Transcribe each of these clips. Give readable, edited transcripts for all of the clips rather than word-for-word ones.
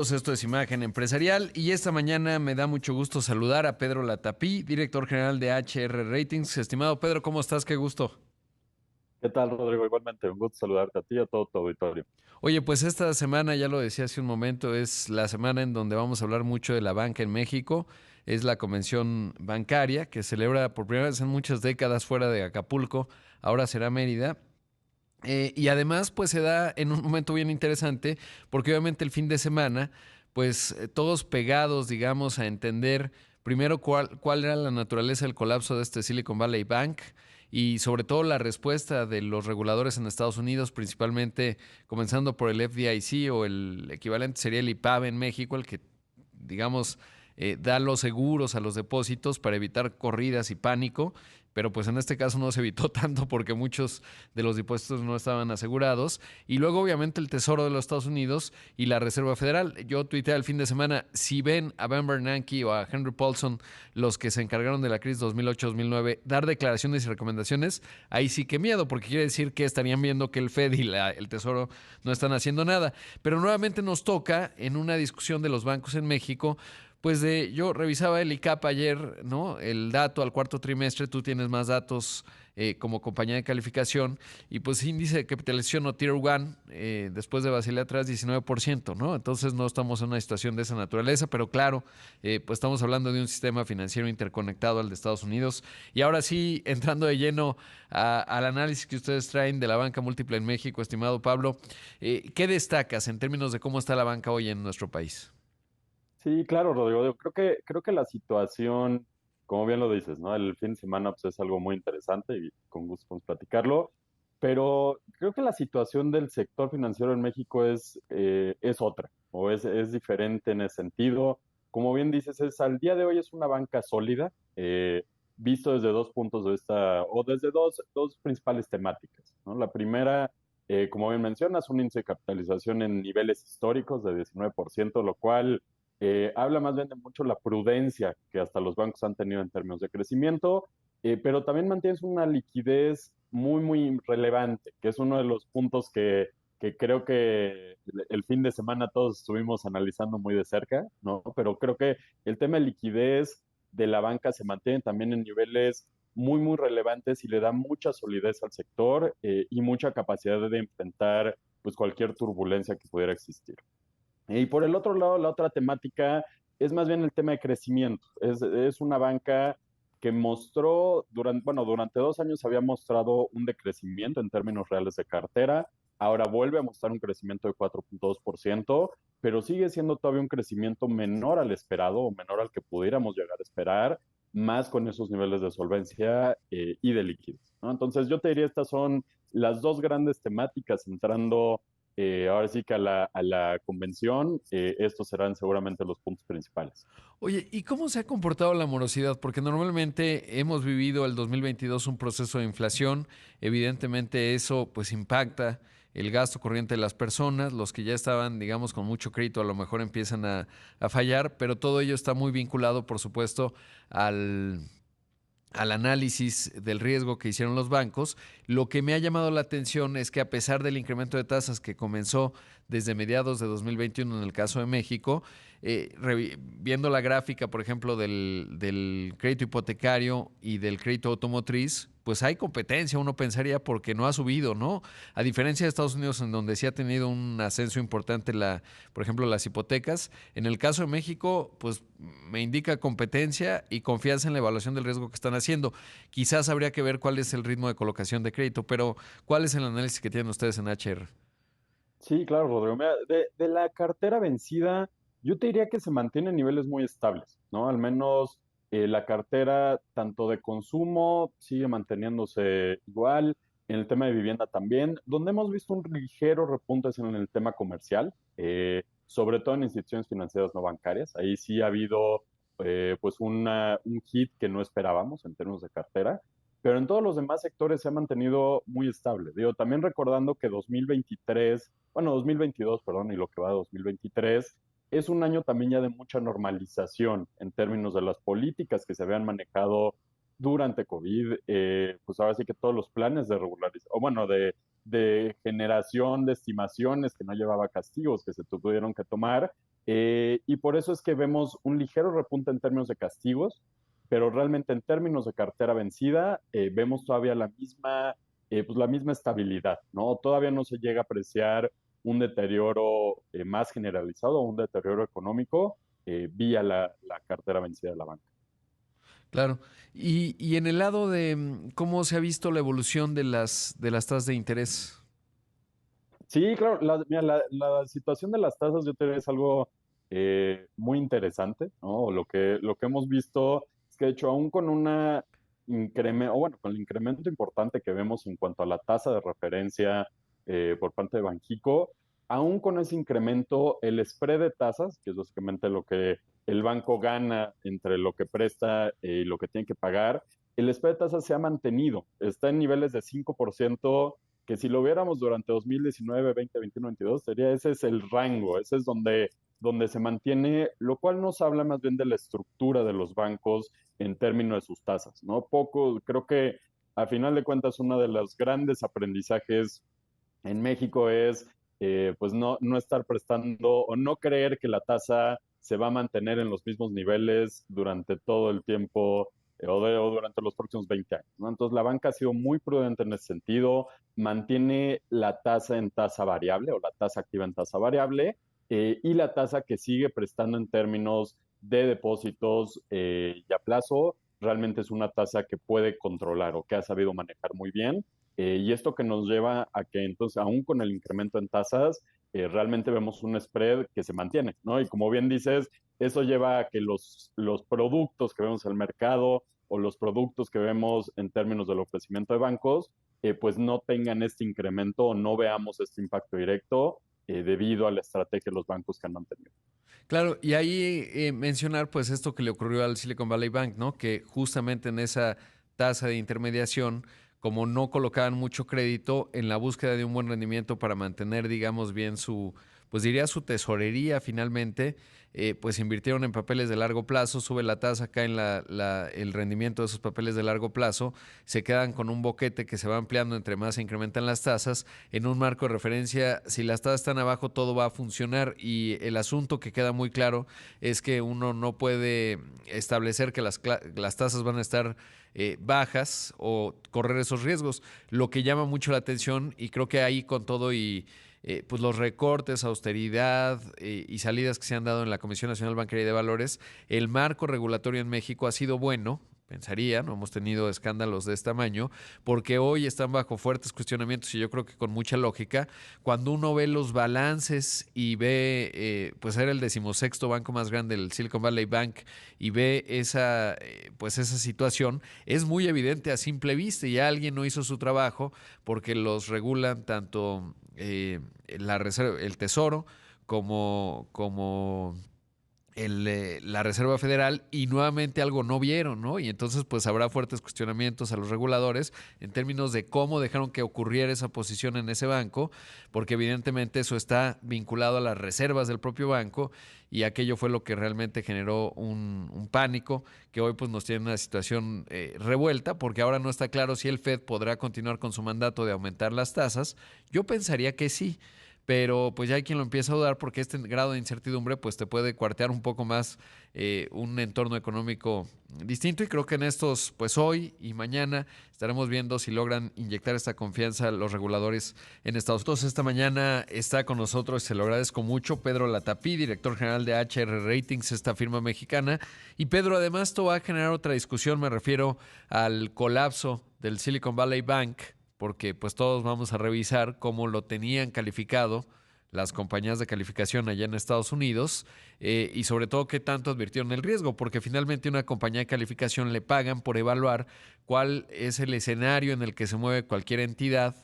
Esto es Imagen Empresarial y esta mañana me da mucho gusto saludar a Pedro Latapí, director general de HR Ratings. Estimado Pedro, ¿cómo estás? Qué gusto. ¿Qué tal, Rodrigo? Igualmente, un gusto saludarte a ti y a todo tu auditorio. Oye, pues esta semana, ya lo decía hace un momento, es la semana en donde vamos a hablar mucho de la banca en México. Es la convención bancaria que celebra por primera vez en muchas décadas fuera de Acapulco, ahora será Mérida. Y además, pues se da en un momento bien interesante, porque obviamente el fin de semana, pues todos pegados, digamos, a entender primero cuál era la naturaleza del colapso de este Silicon Valley Bank y sobre todo la respuesta de los reguladores en Estados Unidos, principalmente comenzando por el FDIC o el equivalente sería el IPAB en México, el que, digamos, da los seguros a los depósitos para evitar corridas y pánico, pero pues en este caso no se evitó tanto porque muchos de los depósitos no estaban asegurados. Y luego obviamente el Tesoro de los Estados Unidos y la Reserva Federal. Yo tuiteé el fin de semana, si ven a Ben Bernanke o a Henry Paulson, los que se encargaron de la crisis 2008-2009, dar declaraciones y recomendaciones, ahí sí que miedo, porque quiere decir que estarían viendo que el Fed y el Tesoro no están haciendo nada. Pero nuevamente nos toca en una discusión de los bancos en México, pues yo revisaba el ICAP ayer, ¿no? El dato al cuarto trimestre, tú tienes más datos como compañía de calificación, y pues índice de capitalización o Tier 1, después de Basilea atrás, 19%, ¿no? Entonces no estamos en una situación de esa naturaleza, pero claro, pues estamos hablando de un sistema financiero interconectado al de Estados Unidos. Y ahora sí, entrando de lleno al análisis que ustedes traen de la banca múltiple en México, estimado Pablo, ¿qué destacas en términos de cómo está la banca hoy en nuestro país? Sí, claro, Rodrigo. Creo que la situación, como bien lo dices, ¿no? El fin de semana pues, es algo muy interesante y con gusto podemos platicarlo, pero creo que la situación del sector financiero en México es otra, o es diferente en ese sentido. Como bien dices, al día de hoy es una banca sólida, visto desde dos puntos de vista, o desde dos principales temáticas, ¿no? La primera, como bien mencionas, un índice de capitalización en niveles históricos de 19%, lo cual habla más bien de mucho la prudencia que hasta los bancos han tenido en términos de crecimiento, pero también mantienes una liquidez muy, muy relevante, que es uno de los puntos que creo que el fin de semana todos estuvimos analizando muy de cerca, ¿no? Pero creo que el tema de liquidez de la banca se mantiene también en niveles muy, muy relevantes y le da mucha solidez al sector y mucha capacidad de enfrentar pues cualquier turbulencia que pudiera existir. Y por el otro lado, la otra temática es más bien el tema de crecimiento. Es una banca que mostró, durante 2 años había mostrado un decrecimiento en términos reales de cartera, ahora vuelve a mostrar un crecimiento de 4.2%, pero sigue siendo todavía un crecimiento menor al esperado o menor al que pudiéramos llegar a esperar, más con esos niveles de solvencia y de liquidez, ¿no? Entonces yo te diría, estas son las dos grandes temáticas entrando ahora sí que a la convención, estos serán seguramente los puntos principales. Oye, ¿y cómo se ha comportado la morosidad? Porque normalmente hemos vivido el 2022 un proceso de inflación, evidentemente eso pues impacta el gasto corriente de las personas, los que ya estaban, digamos, con mucho crédito a lo mejor empiezan a fallar, pero todo ello está muy vinculado, por supuesto, al, al análisis del riesgo que hicieron los bancos. Lo que me ha llamado la atención es que a pesar del incremento de tasas que comenzó desde mediados de 2021 en el caso de México, viendo la gráfica, por ejemplo, del crédito hipotecario y del crédito automotriz, pues hay competencia, uno pensaría, porque no ha subido, ¿no? A diferencia de Estados Unidos, en donde sí ha tenido un ascenso importante, por ejemplo, las hipotecas. En el caso de México, pues me indica competencia y confianza en la evaluación del riesgo que están haciendo. Quizás habría que ver cuál es el ritmo de colocación de crédito, pero ¿cuál es el análisis que tienen ustedes en HR? Sí, claro, Rodrigo. Mira, de la cartera vencida, yo te diría que se mantiene en niveles muy estables, ¿no? Al menos la cartera, tanto de consumo, sigue manteniéndose igual. En el tema de vivienda también. Donde hemos visto un ligero repunte es en el tema comercial, sobre todo en instituciones financieras no bancarias. Ahí sí ha habido pues un hit que no esperábamos en términos de cartera, pero en todos los demás sectores se ha mantenido muy estable. Digo, también recordando que 2023, bueno, 2022, perdón, y lo que va de 2023, es un año también ya de mucha normalización en términos de las políticas que se habían manejado durante COVID, pues ahora sí que todos los planes de regularización, o bueno, de generación de estimaciones que no llevaba castigos que se tuvieron que tomar, Y por eso es que vemos un ligero repunte en términos de castigos, pero realmente en términos de cartera vencida, vemos todavía pues la misma estabilidad, ¿no? Todavía no se llega a apreciar un deterioro más generalizado, un deterioro económico vía la cartera vencida de la banca. Claro. Y en el lado de cómo se ha visto la evolución de las tasas de interés. Sí, claro, mira, la situación de las tasas yo creo que es algo muy interesante, ¿no? Lo que hemos visto es que de hecho aún con una incremento, o bueno, con el incremento importante que vemos en cuanto a la tasa de referencia por parte de Banxico, aún con ese incremento, el spread de tasas, que es básicamente lo que el banco gana entre lo que presta y lo que tiene que pagar, el spread de tasas se ha mantenido, está en niveles de 5%, que si lo viéramos durante 2019, 20, 21, 22, sería ese es el rango, ese es donde se mantiene, lo cual nos habla más bien de la estructura de los bancos en términos de sus tasas, ¿no? Poco, creo que a final de cuentas uno de los grandes aprendizajes en México es pues no estar prestando o no creer que la tasa se va a mantener en los mismos niveles durante todo el tiempo o durante los próximos 20 años, ¿no? Entonces la banca ha sido muy prudente en ese sentido, mantiene la tasa en tasa variable o la tasa activa en tasa variable y la tasa que sigue prestando en términos de depósitos y a plazo realmente es una tasa que puede controlar o que ha sabido manejar muy bien. Y esto que nos lleva a que entonces, aún con el incremento en tasas, realmente vemos un spread que se mantiene, ¿no? Y como bien dices, eso lleva a que los productos que vemos en el mercado o los productos que vemos en términos del ofrecimiento de bancos, pues no tengan este incremento o no veamos este impacto directo debido a la estrategia de los bancos que han mantenido. Claro, y ahí mencionar pues esto que le ocurrió al Silicon Valley Bank, ¿no? Que justamente en esa tasa de intermediación, como no colocaban mucho crédito en la búsqueda de un buen rendimiento para mantener, digamos, bien su, pues diría su tesorería finalmente, pues invirtieron en papeles de largo plazo, sube la tasa, cae en el rendimiento de esos papeles de largo plazo, se quedan con un boquete que se va ampliando entre más se incrementan las tasas. En un marco de referencia, si las tasas están abajo, todo va a funcionar y el asunto que queda muy claro es que uno no puede establecer que las tasas van a estar bajas o correr esos riesgos. Lo que llama mucho la atención y creo que ahí con todo y pues los recortes, austeridad y salidas que se han dado en la Comisión Nacional Bancaria y de Valores, el marco regulatorio en México ha sido bueno, pensaría, no hemos tenido escándalos de este tamaño, porque hoy están bajo fuertes cuestionamientos y yo creo que con mucha lógica. Cuando uno ve los balances y ve, pues era el 16º banco más grande, el Silicon Valley Bank, y ve pues esa situación, es muy evidente a simple vista y alguien no hizo su trabajo porque los regulan tanto la reserva, el Tesoro como la Reserva Federal y nuevamente algo no vieron, ¿no? Y entonces pues habrá fuertes cuestionamientos a los reguladores en términos de cómo dejaron que ocurriera esa posición en ese banco, porque evidentemente eso está vinculado a las reservas del propio banco y aquello fue lo que realmente generó un pánico que hoy pues nos tiene una situación revuelta, porque ahora no está claro si el Fed podrá continuar con su mandato de aumentar las tasas. Yo pensaría que sí, pero pues ya hay quien lo empieza a dudar porque este grado de incertidumbre pues te puede cuartear un poco más un entorno económico distinto y creo que en estos pues hoy y mañana estaremos viendo si logran inyectar esta confianza a los reguladores en Estados Unidos. Esta mañana está con nosotros, se lo agradezco mucho, Pedro Latapí, director general de HR Ratings, esta firma mexicana. Y Pedro, además esto va a generar otra discusión, me refiero al colapso del Silicon Valley Bank, porque pues todos vamos a revisar cómo lo tenían calificado las compañías de calificación allá en Estados Unidos y sobre todo qué tanto advirtieron el riesgo, porque finalmente una compañía de calificación le pagan por evaluar cuál es el escenario en el que se mueve cualquier entidad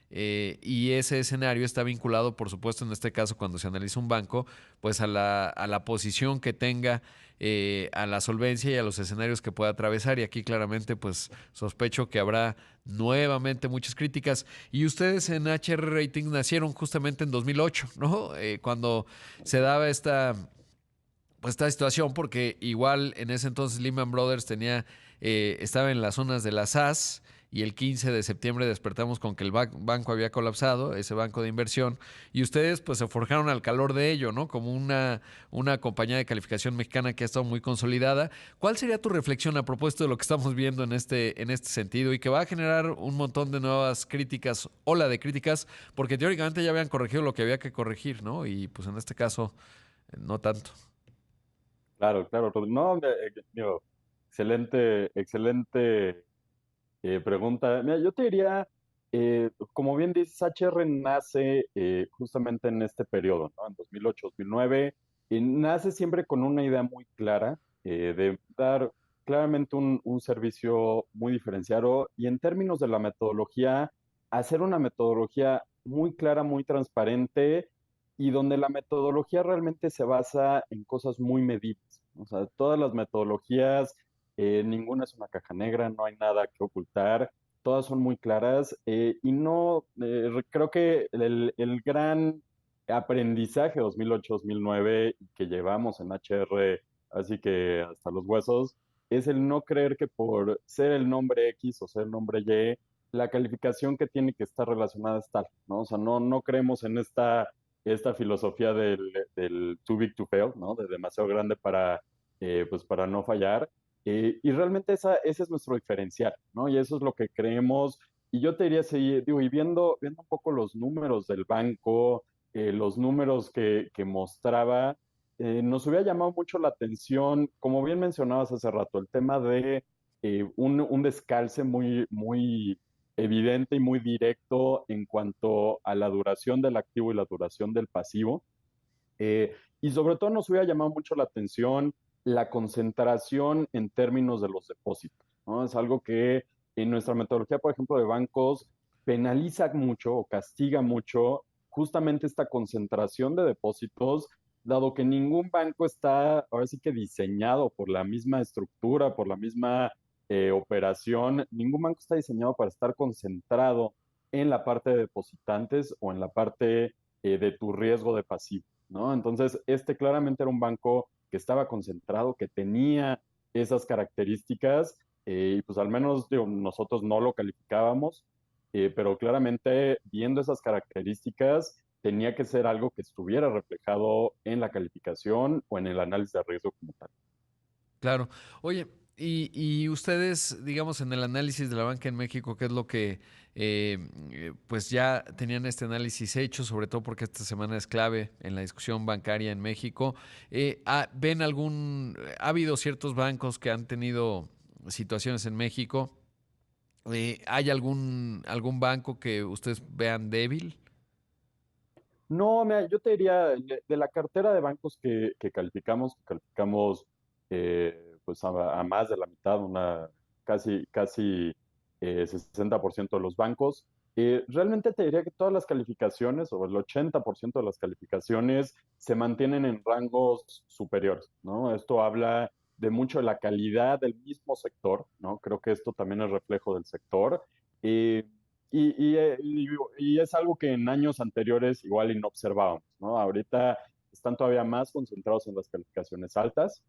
y ese escenario está vinculado, por supuesto, en este caso, cuando se analiza un banco, pues a la posición que tenga, a la solvencia y a los escenarios que pueda atravesar. Y aquí claramente, pues sospecho que habrá nuevamente muchas críticas. Y ustedes en HR Rating nacieron justamente en 2008, ¿no? Cuando se daba pues esta situación, porque igual en ese entonces Lehman Brothers estaba en las zonas de las SAS y el 15 de septiembre despertamos con que el banco había colapsado, ese banco de inversión, y ustedes pues se forjaron al calor de ello, ¿no? Como una compañía de calificación mexicana que ha estado muy consolidada. ¿Cuál sería tu reflexión a propósito de lo que estamos viendo en este sentido y que va a generar un montón de nuevas críticas, ola de críticas, porque teóricamente ya habían corregido lo que había que corregir, ¿no? Y pues en este caso, no tanto. Claro, claro, Rodrigo. No, hombre, digo, excelente, excelente pregunta. Mira, yo te diría, como bien dices, HR nace justamente en este periodo, ¿no? En 2008-2009, y nace siempre con una idea muy clara de dar claramente un servicio muy diferenciado y en términos de la metodología, hacer una metodología muy clara, muy transparente y donde la metodología realmente se basa en cosas muy medibles. O sea, todas las metodologías ninguna es una caja negra, no hay nada que ocultar, todas son muy claras y no, creo que el gran aprendizaje 2008-2009 que llevamos en HR, así que hasta los huesos, es el no creer que por ser el nombre X o ser el nombre Y, la calificación que tiene que estar relacionada es tal, ¿no? O sea, no creemos en esta filosofía del too big to fail, ¿no? De demasiado grande pues para no fallar. Y realmente ese es nuestro diferencial, ¿no? Y eso es lo que creemos. Y yo te diría, sí, digo, y viendo un poco los números del banco, los números que mostraba, nos hubiera llamado mucho la atención, como bien mencionabas hace rato, el tema de un descalce muy evidente y muy directo en cuanto a la duración del activo y la duración del pasivo. Y sobre todo nos hubiera llamado mucho la atención la concentración en términos de los depósitos, ¿no? Es algo que en nuestra metodología, por ejemplo, de bancos, penaliza mucho o castiga mucho justamente esta concentración de depósitos, dado que ningún banco está ahora sí que diseñado por la misma estructura, por la misma operación, ningún banco está diseñado para estar concentrado en la parte de depositantes o en la parte de tu riesgo de pasivo, ¿no? Entonces, este claramente era un banco que estaba concentrado, que tenía esas características, y pues al menos digo, nosotros no lo calificábamos, pero claramente viendo esas características tenía que ser algo que estuviera reflejado en la calificación o en el análisis de riesgo como tal. Claro. Oye, y ustedes, digamos, en el análisis de la banca en México, ¿qué es lo que, pues ya tenían este análisis hecho, sobre todo porque esta semana es clave en la discusión bancaria en México? ¿Ven ha habido ciertos bancos que han tenido situaciones en México? ¿Hay algún banco que ustedes vean débil? No, mira, yo te diría, de la cartera de bancos que calificamos pues a más de la mitad, casi 60% de los bancos. Realmente te diría que todas las calificaciones, o el 80% de las calificaciones, se mantienen en rangos superiores, ¿no? Esto habla de mucho de la calidad del mismo sector, ¿no? Creo que esto también es reflejo del sector. Eh, y es algo que en años anteriores igual y no observábamos, ¿no? Ahorita están todavía más concentrados en las calificaciones altas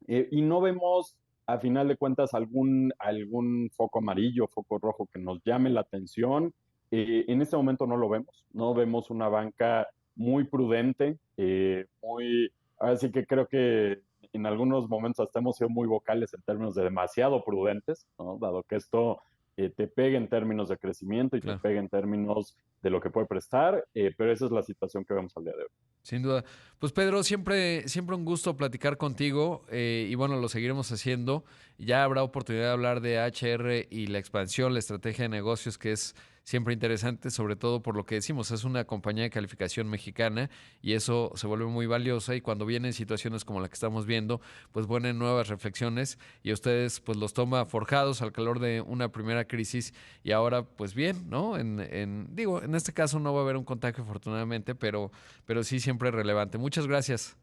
y no vemos, a final de cuentas, algún foco amarillo, foco rojo que nos llame la atención. En este momento no lo vemos, no vemos una banca muy prudente, así que creo que en algunos momentos hasta hemos sido muy vocales en términos de demasiado prudentes, ¿no? Dado que esto te pega en términos de crecimiento y te Claro. pega en términos de lo que puede prestar, pero esa es la situación que vemos al día de hoy. Sin duda. Pues Pedro, siempre un gusto platicar contigo y bueno, lo seguiremos haciendo. Ya habrá oportunidad de hablar de HR y la expansión, la estrategia de negocios, que es siempre interesante, sobre todo por lo que decimos, es una compañía de calificación mexicana y eso se vuelve muy valiosa y cuando vienen situaciones como la que estamos viendo, pues vienen nuevas reflexiones y a ustedes pues los toma forjados al calor de una primera crisis y ahora pues bien, ¿no? Digo, en este caso no va a haber un contagio afortunadamente, pero sí siempre relevante. Muchas gracias.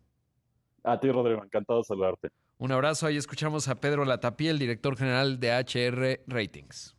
A ti, Rodrigo, encantado de saludarte. Un abrazo. Ahí escuchamos a Pedro Latapié, el director general de HR Ratings.